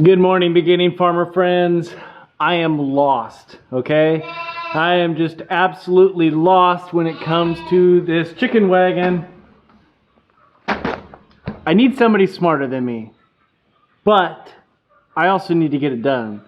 Good morning, beginning farmer friends. I am lost, okay? I am just absolutely lost when it comes to this chicken wagon. I need somebody smarter than me, but I also need to get it done.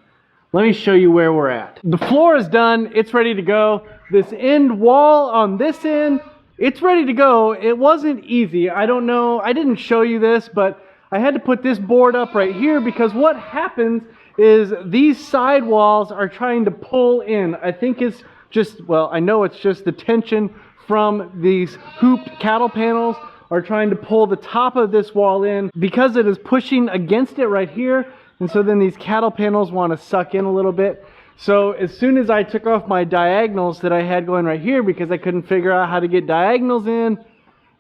Let me show you where we're at. The floor is done, it's ready to go. This end wall on this end, it's ready to go. It wasn't easy. I don't know, I didn't show you this, but I had to put this board up right here because what happens is these side walls are trying to pull in. I think it's just, well, I know it's just the tension from these hooped cattle panels are trying to pull the top of this wall in because it is pushing against it right here. And so then these cattle panels want to suck in a little bit. So as soon as I took off my diagonals that I had going right here because I couldn't figure out how to get diagonals in,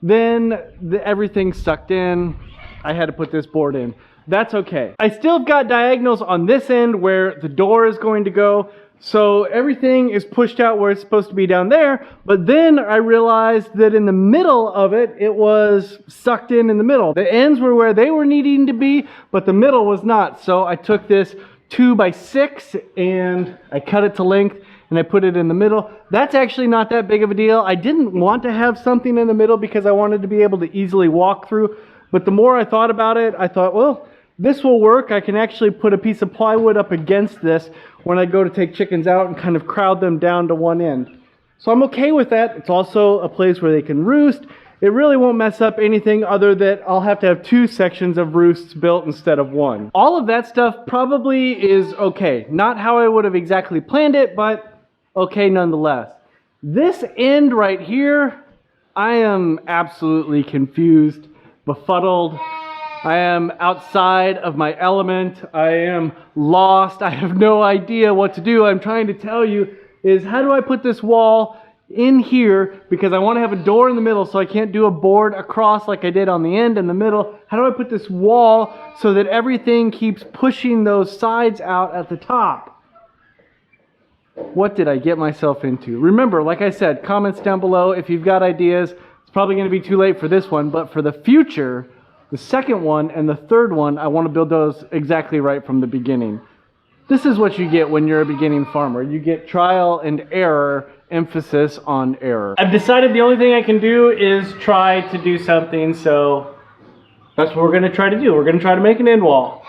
then everything sucked in. I had to put this board in. That's okay. I still have got diagonals on this end where the door is going to go. So everything is pushed out where it's supposed to be down there. But then I realized that in the middle of it, it was sucked in the middle. The ends were where they were needing to be, but the middle was not. So I took this 2x6 and I cut it to length and I put it in the middle. That's actually not that big of a deal. I didn't want to have something in the middle because I wanted to be able to easily walk through. But the more I thought about it, I thought, well, this will work. I can actually put a piece of plywood up against this when I go to take chickens out and kind of crowd them down to one end. So I'm okay with that. It's also a place where they can roost. It really won't mess up anything other than I'll have to have 2 sections of roosts built instead of 1. All of that stuff probably is okay. Not how I would have exactly planned it, but okay nonetheless. This end right here, I am absolutely confused, befuddled. I am outside of my element. I am lost. I have no idea what to do. I'm trying to tell you is how do I put this wall in here because I want to have a door in the middle so I can't do a board across like I did on the end in the middle. How do I put this wall so that everything keeps pushing those sides out at the top? What did I get myself into? Remember, like I said, comments down below if you've got ideas. It's probably going to be too late for this one, but for the future, the second one and the third one, I want to build those exactly right from the beginning. This is what you get when you're a beginning farmer. You get trial and error, emphasis on error. I've decided the only thing I can do is try to do something, so that's what we're going to try to do. We're going to try to make an end wall.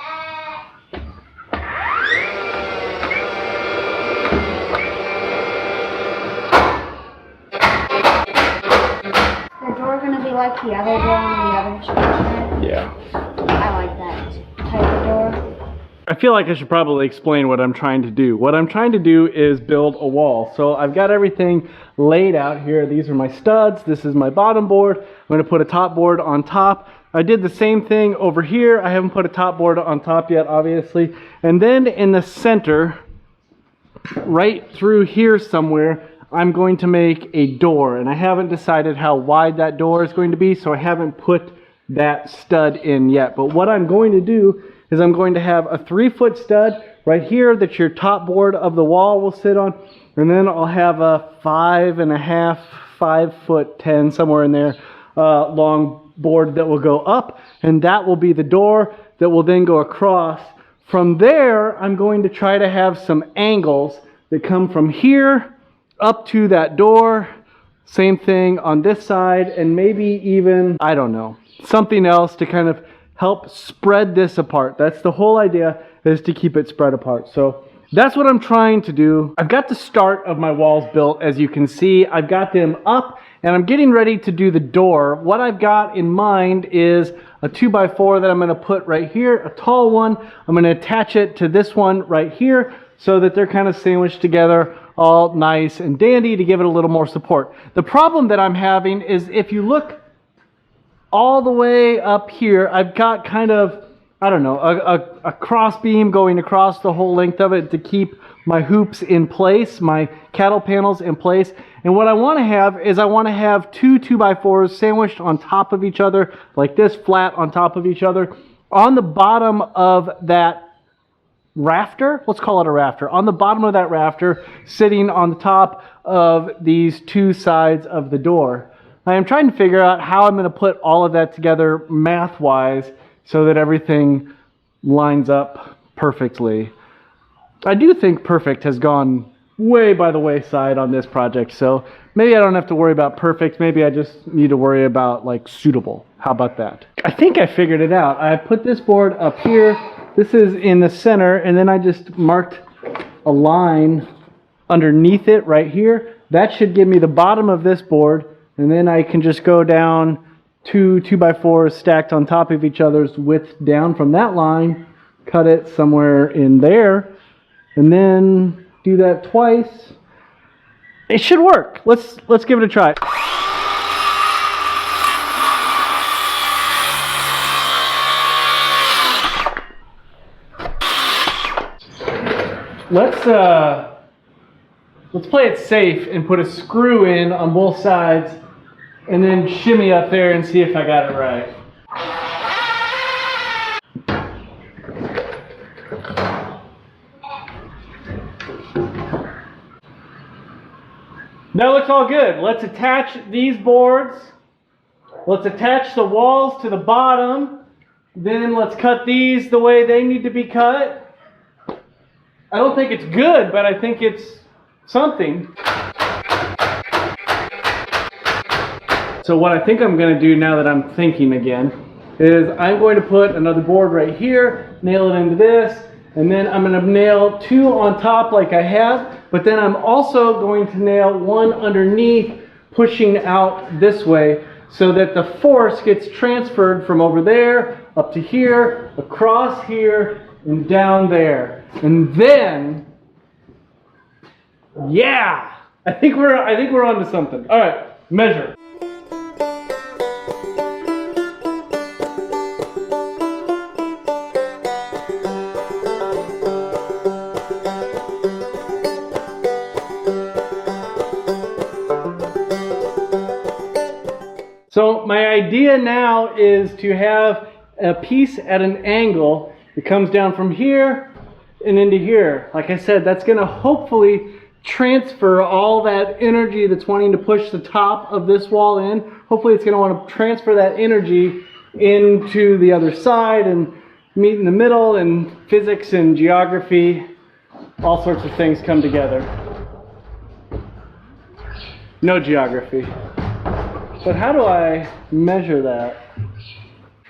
Like the other door on the other side. Yeah. I like that type of door. I feel like I should probably explain what I'm trying to do. What I'm trying to do is build a wall. So I've got everything laid out here. These are my studs. This is my bottom board. I'm going to put a top board on top. I did the same thing over here. I haven't put a top board on top yet, obviously. And then in the center, right through here somewhere, I'm going to make a door, and I haven't decided how wide that door is going to be, so I haven't put that stud in yet. But what I'm going to do is I'm going to have a 3-foot stud right here that your top board of the wall will sit on, and then I'll have a 5.5, 5'10", somewhere in there, long board that will go up, and that will be the door that will then go across. From there, I'm going to try to have some angles that come from here up to that door, same thing on this side, and maybe even, I don't know, something else to kind of help spread this apart. That's the whole idea, is to keep it spread apart. So that's what I'm trying to do. I've got the start of my walls built, as you can see. I've got them up, and I'm getting ready to do the door. What I've got in mind is a 2x4 that I'm going to put right here, a tall one. I'm going to attach it to this one right here so that they're kind of sandwiched together, all nice and dandy to give it a little more support. The problem that I'm having is if you look all the way up here, I've got kind of, I don't know, a cross beam going across the whole length of it to keep my hoops in place, my cattle panels in place. And what I want to have is I want to have 2 2x4s sandwiched on top of each other, like this, flat on top of each other. On the bottom of that rafter, let's call it a rafter, on the bottom of that rafter, sitting on the top of these 2 sides of the door. I am trying to figure out how I'm going to put all of that together math-wise so that everything lines up perfectly. I do think perfect has gone way by the wayside on this project, so maybe I don't have to worry about perfect. Maybe I just need to worry about like suitable. How about that? I think I figured it out. I put this board up here. This is in the center, and then I just marked a line underneath it right here. That should give me the bottom of this board, and then I can just go down two 2x4s stacked on top of each other's width down from that line, cut it somewhere in there, and then do that twice. It should work. Let's give it a try. Let's play it safe and put a screw in on both sides and then shimmy up there and see if I got it right. That looks all good. Let's attach these boards. Let's attach the walls to the bottom. Then let's cut these the way they need to be cut. I don't think it's good, but I think it's something. So what I think I'm going to do now that I'm thinking again is I'm going to put another board right here, nail it into this, and then I'm going to nail two on top like I have, but then I'm also going to nail one underneath, pushing out this way so that the force gets transferred from over there up to here, across here, and down there. And then, yeah, I think we're onto something. All right, measure. So my idea now is to have a piece at an angle. It comes down from here and into here. Like I said, that's going to hopefully transfer all that energy that's wanting to push the top of this wall in. Hopefully it's going to want to transfer that energy into the other side and meet in the middle, and physics and geography, all sorts of things come together. No geography. But how do I measure that?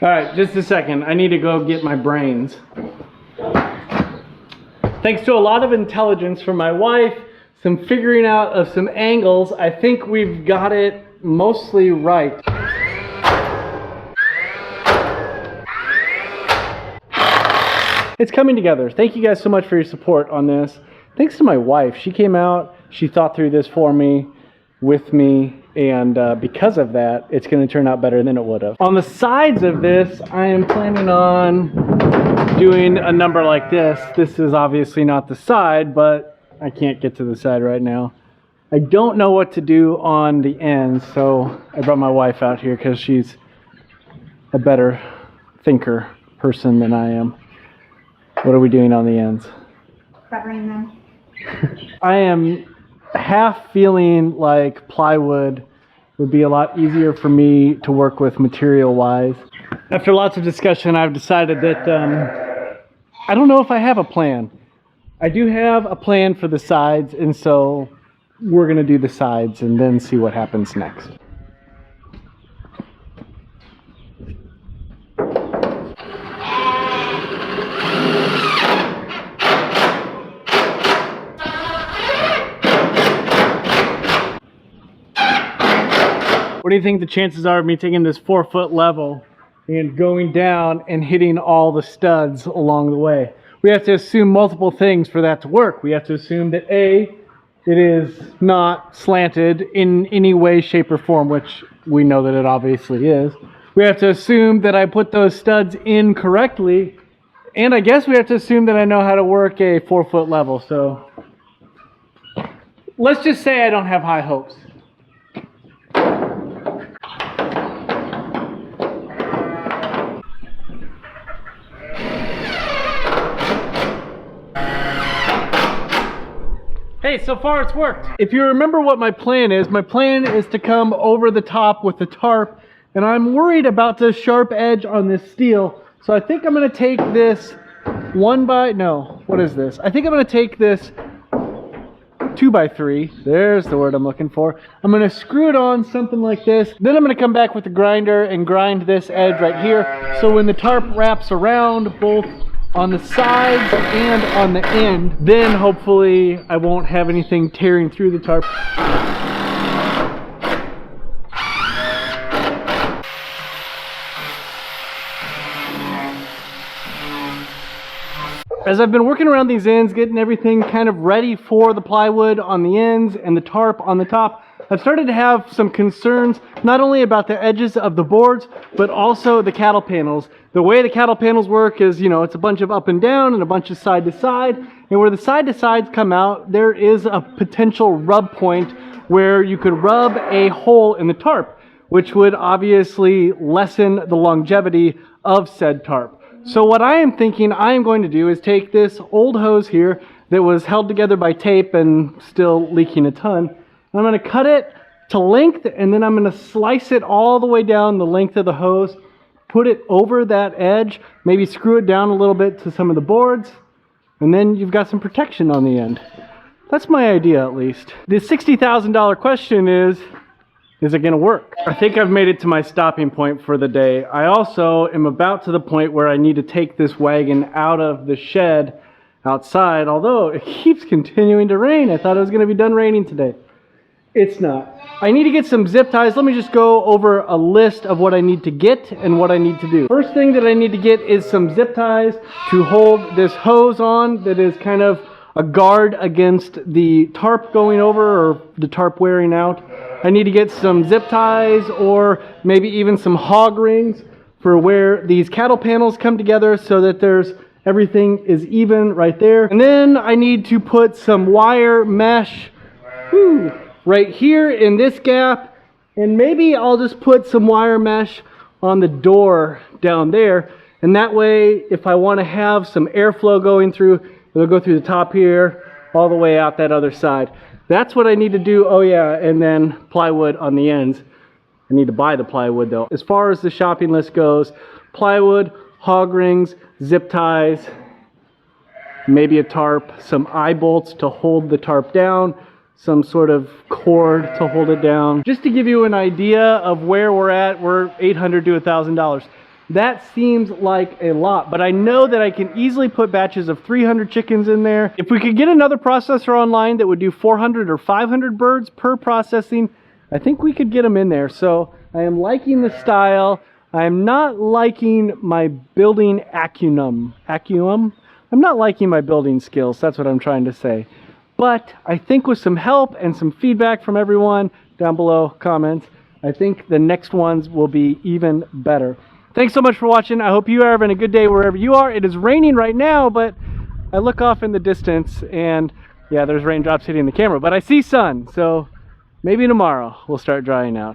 All right, just a second. I need to go get my brains. Thanks to a lot of intelligence from my wife, some figuring out of some angles, I think we've got it mostly right. It's coming together. Thank you guys so much for your support on this. Thanks to my wife. She came out, she thought through this for me, with me, and because of that, it's going to turn out better than it would have. On the sides of this, I am planning on doing a number like this. This is obviously not the side, but I can't get to the side right now. I don't know what to do on the ends, so I brought my wife out here because she's a better thinker person than I am. What are we doing on the ends? Covering them. I am half feeling like plywood would be a lot easier for me to work with material-wise. After lots of discussion, I've decided that I don't know if I have a plan. I do have a plan for the sides, and so we're going to do the sides and then see what happens next. What do you think the chances are of me taking this 4-foot level and going down and hitting all the studs along the way? We have to assume multiple things for that to work. We have to assume that A, it is not slanted in any way, shape, or form, which we know that it obviously is. We have to assume that I put those studs in correctly, and I guess we have to assume that I know how to work a 4-foot level. So let's just say I don't have high hopes. Hey, so far it's worked. If you remember what my plan is to come over the top with the tarp, and I'm worried about the sharp edge on this steel, so I think I'm going to take this what is this? I think I'm gonna take this 2x3, there's the word I'm looking for. I'm gonna screw it on something like this. Then I'm gonna come back with the grinder and grind this edge right here. So when the tarp wraps around both on the sides and on the end, then hopefully I won't have anything tearing through the tarp. As I've been working around these ends, getting everything kind of ready for the plywood on the ends and the tarp on the top, I've started to have some concerns, not only about the edges of the boards, but also the cattle panels. The way the cattle panels work is, you know, it's a bunch of up and down and a bunch of side to side. And where the side to sides come out, there is a potential rub point where you could rub a hole in the tarp, which would obviously lessen the longevity of said tarp. So what I am thinking I am going to do is take this old hose here that was held together by tape and still leaking a ton. I'm going to cut it to length, and then I'm going to slice it all the way down the length of the hose, put it over that edge, maybe screw it down a little bit to some of the boards, and then you've got some protection on the end. That's my idea, at least. The $60,000 question is it going to work? I think I've made it to my stopping point for the day. I also am about to the point where I need to take this wagon out of the shed outside, although it keeps continuing to rain. I thought it was going to be done raining today. It's not. I need to get some zip ties. Let me just go over a list of what I need to get and what I need to do. First thing that I need to get is some zip ties to hold this hose on that is kind of a guard against the tarp going over or the tarp wearing out. I need to get some zip ties or maybe even some hog rings for where these cattle panels come together so that everything is even right there. And then I need to put some wire mesh right here in this gap, and maybe I'll just put some wire mesh on the door down there, and that way if I want to have some airflow going through, it'll go through the top here all the way out that other side. That's what I need to do. Oh yeah, and then plywood on the ends. I need to buy the plywood though. As far as the shopping list goes, plywood, hog rings, zip ties, maybe a tarp, some eye bolts to hold the tarp down, some sort of cord to hold it down. Just to give you an idea of where we're at, we're $800 to $1,000. That seems like a lot, but I know that I can easily put batches of 300 chickens in there. If we could get another processor online that would do 400 or 500 birds per processing, I think we could get them in there. So I am liking the style. I am not liking my building acumen. I'm not liking my building skills. That's what I'm trying to say. But I think with some help and some feedback from everyone down below, comments, I think the next ones will be even better. Thanks so much for watching. I hope you are having a good day wherever you are. It is raining right now, but I look off in the distance and yeah, there's raindrops hitting the camera, but I see sun. So maybe tomorrow we'll start drying out.